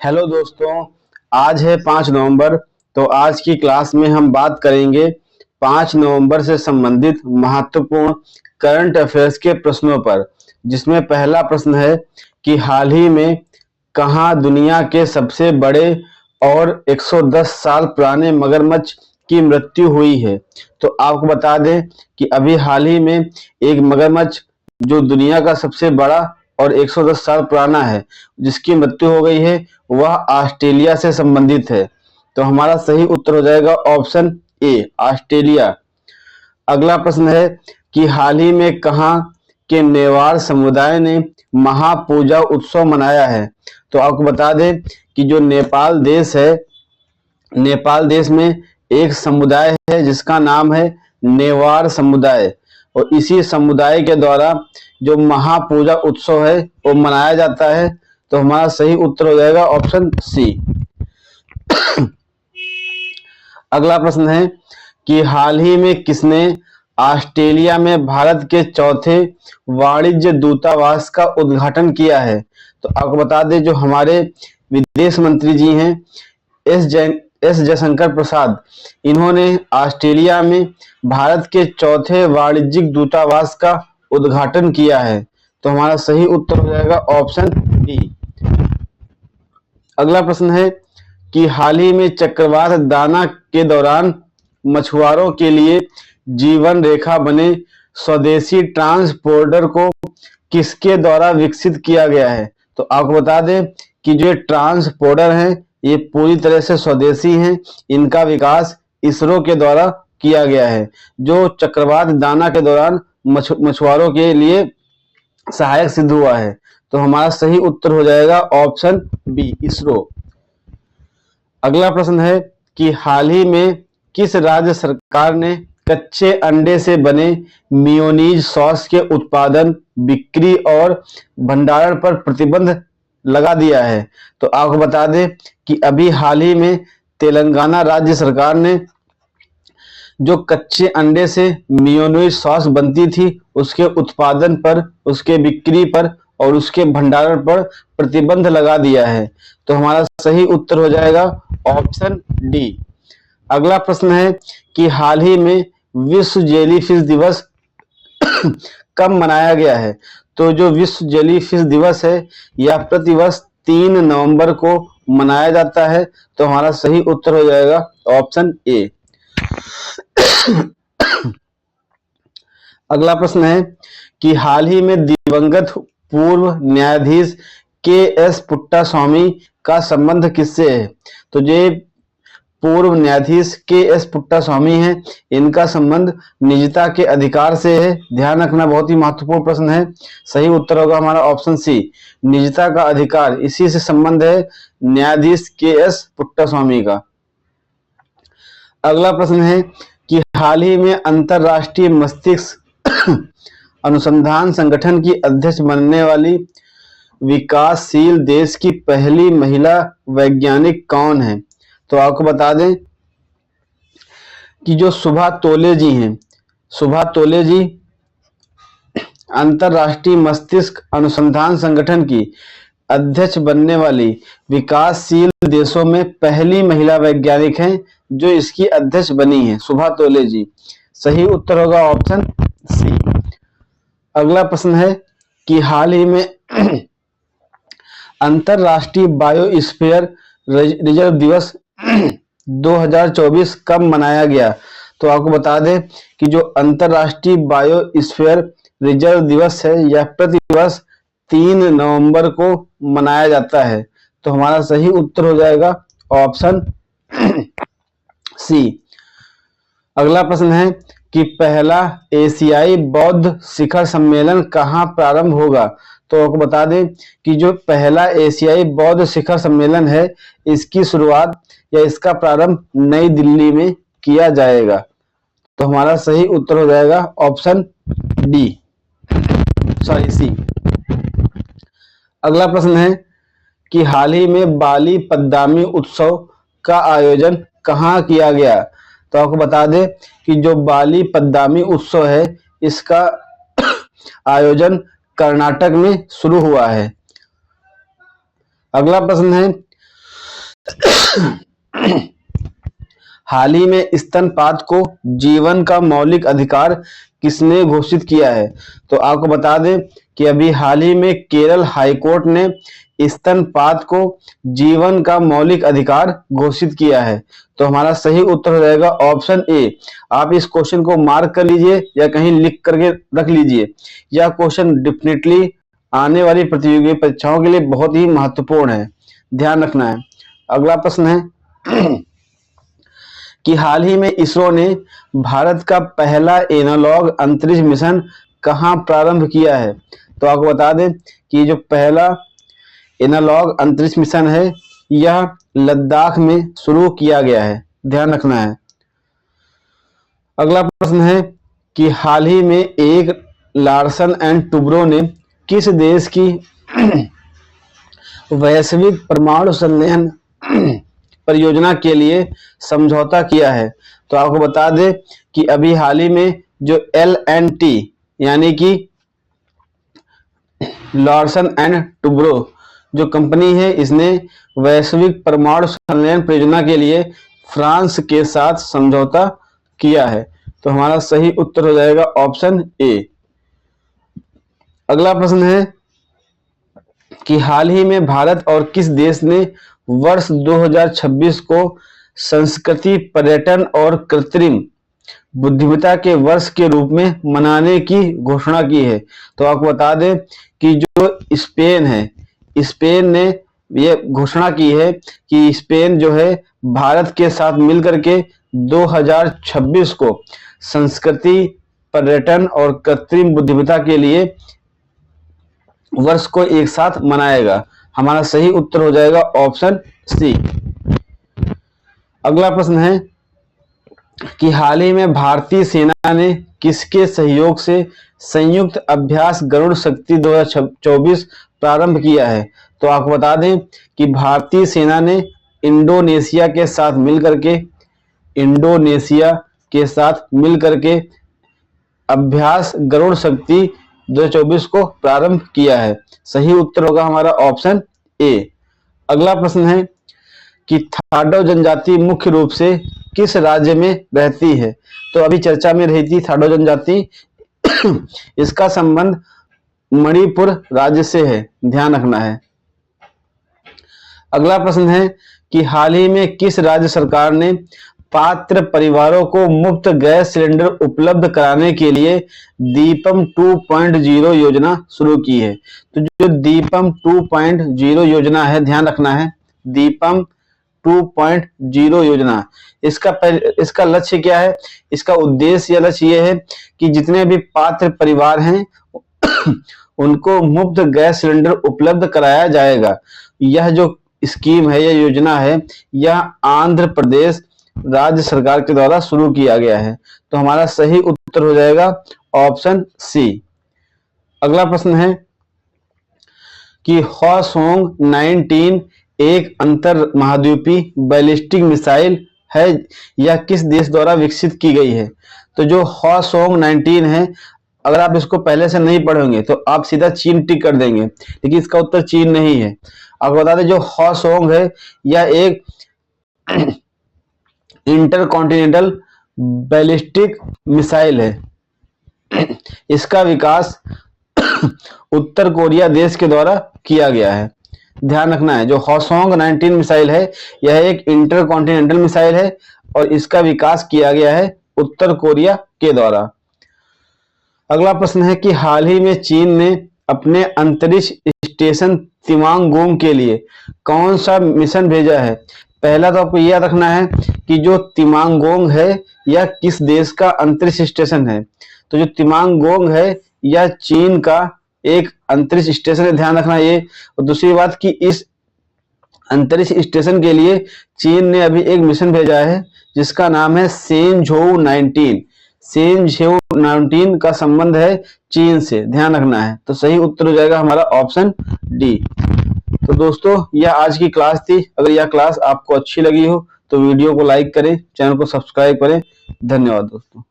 Hello दोस्तों, आज है 5 नवंबर। तो आज की क्लास में हम बात करेंगे 5 नवंबर से संबंधित महत्वपूर्ण करंट अफेयर्स के प्रश्नों पर, जिसमें पहला प्रश्न है कि हाल ही में कहाँ दुनिया के सबसे बड़े और 110 साल पुराने मगरमच्छ की मृत्यु हुई है। तो आपको बता दें कि अभी हाल ही में एक मगरमच्छ जो दुनिया का सबसे बड़ा और 110 साल पुराना है, जिसकी मृत्यु हो गई है, वह ऑस्ट्रेलिया से संबंधित है। तो हमारा सही उत्तर हो जाएगा ऑप्शन ए, ऑस्ट्रेलिया। अगला प्रश्न है कि हाल ही में कहाँ के नेवार समुदाय ने महापूजा उत्सव मनाया है। तो आपको बता दें कि जो नेपाल देश है, नेपाल देश में एक समुदाय है जिसका नाम है नेवार समुदाय, और इसी समुदाय के द्वारा जो महापूजा उत्सव है वो मनाया जाता है। तो हमारा सही उत्तर हो जाएगा ऑप्शन सी। अगला प्रश्न है कि हाल ही में किसने ऑस्ट्रेलिया में भारत के चौथे वाणिज्य दूतावास का उद्घाटन किया है। तो आपको बता दें जो हमारे विदेश मंत्री जी हैं एस जयशंकर प्रसाद, इन्होंने ऑस्ट्रेलिया में भारत के चौथे वाणिज्यिक दूतावास का उद्घाटन किया है। तो हमारा सही उत्तर हो जाएगा ऑप्शन डी। अगला प्रश्न है कि हाल ही में चक्रवात दाना के दौरान मछुआरों के लिए जीवन रेखा बने स्वदेशी ट्रांसपोर्टर को किसके द्वारा विकसित किया गया है। तो आपको बता दें कि जो ट्रांसपोर्टर हैं ये पूरी तरह से स्वदेशी हैं, इनका विकास इसरो के द्वारा किया गया है, जो चक्रवात दाना के दौरान मछुआरों के लिए सहायक सिद्ध हुआ है। तो हमारा सही उत्तर हो जाएगा ऑप्शन बी, इसरो। अगला प्रश्न है कि हाल ही में किस राज्य सरकार ने कच्चे अंडे से बने मेयोनीज सॉस के उत्पादन, बिक्री और भंडारण पर प्रतिबंध लगा दिया है। तो आपको बता दें कि अभी हाल ही में तेलंगाना राज्य सरकार ने जो कच्चे अंडे से मेयोनीज सॉस बनती थी उसके उत्पादन पर, उसके बिक्री पर और उसके भंडारण पर प्रतिबंध लगा दिया है। तो हमारा सही उत्तर हो जाएगा ऑप्शन डी। अगला प्रश्न है कि हाल ही में विश्व जेलीफिश दिवस कब मनाया गया है। तो जो विश्व जेलीफिश दिवस है यह प्रतिवर्ष 3 नवंबर को मनाया जाता है। तो हमारा सही उत्तर हो जाएगा ऑप्शन ए। अगला प्रश्न है कि हाल ही में दिवंगत पूर्व न्यायाधीश के एस पुट्टास्वामी का संबंध किससे है। तो ये पूर्व न्यायाधीश के एस पुट्टास्वामी हैं, इनका संबंध निजता के अधिकार से है। ध्यान रखना, बहुत ही महत्वपूर्ण प्रश्न है। सही उत्तर होगा हमारा ऑप्शन सी, निजता का अधिकार, इसी से संबंध है न्यायाधीश के एस पुट्टास्वामी का। अगला प्रश्न है कि हाल ही में अंतरराष्ट्रीय मस्तिष्क अनुसंधान संगठन की अध्यक्ष बनने वाली विकासशील देश की पहली महिला वैज्ञानिक कौन है। तो आपको बता दें कि जो सुभा तोले जी हैं, सुभा तोले जी अंतरराष्ट्रीय मस्तिष्क अनुसंधान संगठन की अध्यक्ष बनने वाली विकासशील देशों में पहली महिला वैज्ञानिक हैं जो इसकी अध्यक्ष बनी है, सुभा तोले जी। सही उत्तर होगा ऑप्शन सी। अगला प्रश्न है कि हाल ही में अंतरराष्ट्रीय बायोस्फीयर रिजर्व दिवस 2024 कब मनाया गया। तो आपको बता दें कि जो अंतरराष्ट्रीय बायोस्फीयर रिजर्व दिवस है यह प्रतिवर्ष 3 नवंबर को मनाया जाता है। तो हमारा सही उत्तर हो जाएगा ऑप्शन सी। अगला प्रश्न है कि पहला एशियाई बौद्ध शिखर सम्मेलन कहाँ प्रारंभ होगा। तो आपको बता दें कि जो पहला एशियाई बौद्ध शिखर सम्मेलन है इसकी शुरुआत या इसका प्रारंभ नई दिल्ली में किया जाएगा। तो हमारा सही उत्तर हो जाएगा ऑप्शन डी, सॉरी सी। अगला प्रश्न है कि हाल ही में बाली पद्दामी उत्सव का आयोजन कहाँ किया गया। तो आपको बता दें कि जो बाली पद्दामी उत्सव है इसका आयोजन कर्नाटक में शुरू हुआ है। अगला प्रश्न है हाल ही में स्तनपात को जीवन का मौलिक अधिकार किसने घोषित किया है? तो आपको बता दें कि अभी हाल ही में केरल हाईकोर्ट ने स्तनपात को जीवन का मौलिक अधिकार घोषित किया है। तो हमारा सही उत्तर हो जाएगा ऑप्शन ए। आप इस क्वेश्चन को मार्क कर लीजिए या कहीं लिख करके रख लीजिए। यह क्वेश्चन डेफिनेटली आने वाली प्रतियोगी परीक्षाओं के लिए बहुत ही महत्वपूर्ण है, ध्यान रखना है। अगला प्रश्न है कि हाल ही में इसरो ने भारत का पहला एनालॉग अंतरिक्ष मिशन कहां प्रारंभ किया है? तो आपको बता दें कि जो पहला एनालॉग अंतरिक्ष मिशन है यह लद्दाख में शुरू किया गया है, ध्यान रखना है। अगला प्रश्न है कि हाल ही में एक लार्सन एंड टुब्रो ने किस देश की वैश्विक परमाणु संयंत्र परियोजना के लिए समझौता किया है? तो आपको बता दें कि अभी हाल ही में जो L&T यानी कि लार्सन एंड टुब्रो जो कंपनी है, इसने वैश्विक परमाणु संयंत्र परियोजना के लिए फ्रांस के साथ समझौता किया है। तो हमारा सही उत्तर हो जाएगा ऑप्शन ए। अगला प्रश्न है कि हाल ही में भारत और किस देश ने वर्ष 2026 को संस्कृति, पर्यटन और कृत्रिम बुद्धिमत्ता के वर्ष के रूप में मनाने की घोषणा की है? तो आपको बता दें कि जो स्पेन है, स्पेन ने यह घोषणा की है कि स्पेन जो है भारत के साथ मिलकर के 2026 को संस्कृति, पर्यटन और कृत्रिम बुद्धिमत्ता के लिए वर्ष को एक साथ मनाएगा। हमारा सही उत्तर हो जाएगा ऑप्शन सी। अगला प्रश्न है कि हाल ही में भारतीय सेना ने किसके सहयोग से संयुक्त अभ्यास गरुड़ शक्ति 2024 प्रारंभ किया है? तो आपको बता दें कि भारतीय सेना ने इंडोनेशिया के साथ मिलकर के अभ्यास गरुड़ शक्ति 2024 को प्रारंभ किया है। सही उत्तर होगा हमारा ऑप्शन ए। अगला प्रश्न है कि थाडो जनजाति मुख्य रूप से किस राज्य में रहती है? तो अभी चर्चा में रही थी थाडो जनजाति इसका संबंध मणिपुर राज्य से है, ध्यान रखना है। अगला प्रश्न है कि हाल ही में किस राज्य सरकार ने पात्र परिवारों को मुफ्त गैस सिलेंडर उपलब्ध कराने के लिए दीपम 2.0 योजना शुरू की है? तो जो दीपम 2.0 योजना है, ध्यान रखना है, दीपम 2.0 योजना, इसका लक्ष्य क्या है? इसका उद्देश्य या लक्ष्य यह है कि जितने भी पात्र परिवार हैं उनको मुफ्त गैस सिलेंडर उपलब्ध कराया जाएगा। यह जो स्कीम है, यह योजना है, यह आंध्र प्रदेश राज्य सरकार के द्वारा शुरू किया गया है। तो हमारा सही उत्तर हो जाएगा ऑप्शन सी। अगला प्रश्न है कि हॉसोंग 19 एक अंतर महाद्वीपीय बैलिस्टिक मिसाइल है, यह किस देश द्वारा विकसित की गई है? तो जो हॉसोंग 19 है, अगर आप इसको पहले से नहीं पढ़ेंगे तो आप सीधा चीन टिक कर देंगे, लेकिन इसका उत्तर चीन नहीं है। आपको बता दें जो हॉसोंग है यह एक इंटरकॉन्टिनेंटल बैलिस्टिक मिसाइल है। इसका विकास उत्तर कोरिया देश के द्वारा किया गया है, ध्यान रखना है। जो हॉसोंग 19 मिसाइल है यह एक इंटरकॉन्टिनेंटल मिसाइल है और इसका विकास किया गया है उत्तर कोरिया के द्वारा। अगला प्रश्न है कि हाल ही में चीन ने अपने अंतरिक्ष स्टेशन तिमांगोंग के लिए कौन सा मिशन भेजा है? पहला तो आपको याद रखना है कि जो तिमांगोंग है यह किस देश का अंतरिक्ष स्टेशन है? तो जो तिमांगोंग है यह चीन का एक अंतरिक्ष स्टेशन है, ध्यान रखना ये। और दूसरी बात कि इस अंतरिक्ष स्टेशन के लिए चीन ने अभी एक मिशन भेजा है जिसका नाम है सेंझोउ 19। सेंझोउ 19 का संबंध है चीन से, ध्यान रखना है। तो सही उत्तर हो जाएगा हमारा ऑप्शन डी। तो दोस्तों यह आज की क्लास थी। अगर यह क्लास आपको अच्छी लगी हो तो वीडियो को लाइक करें, चैनल को सब्सक्राइब करें। धन्यवाद दोस्तों।